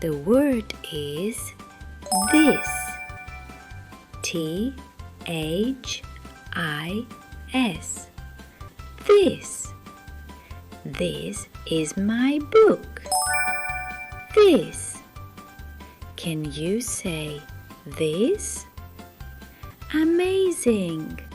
The word is this. T-H-I-S. This. This is my book. This. Can you say this? Amazing!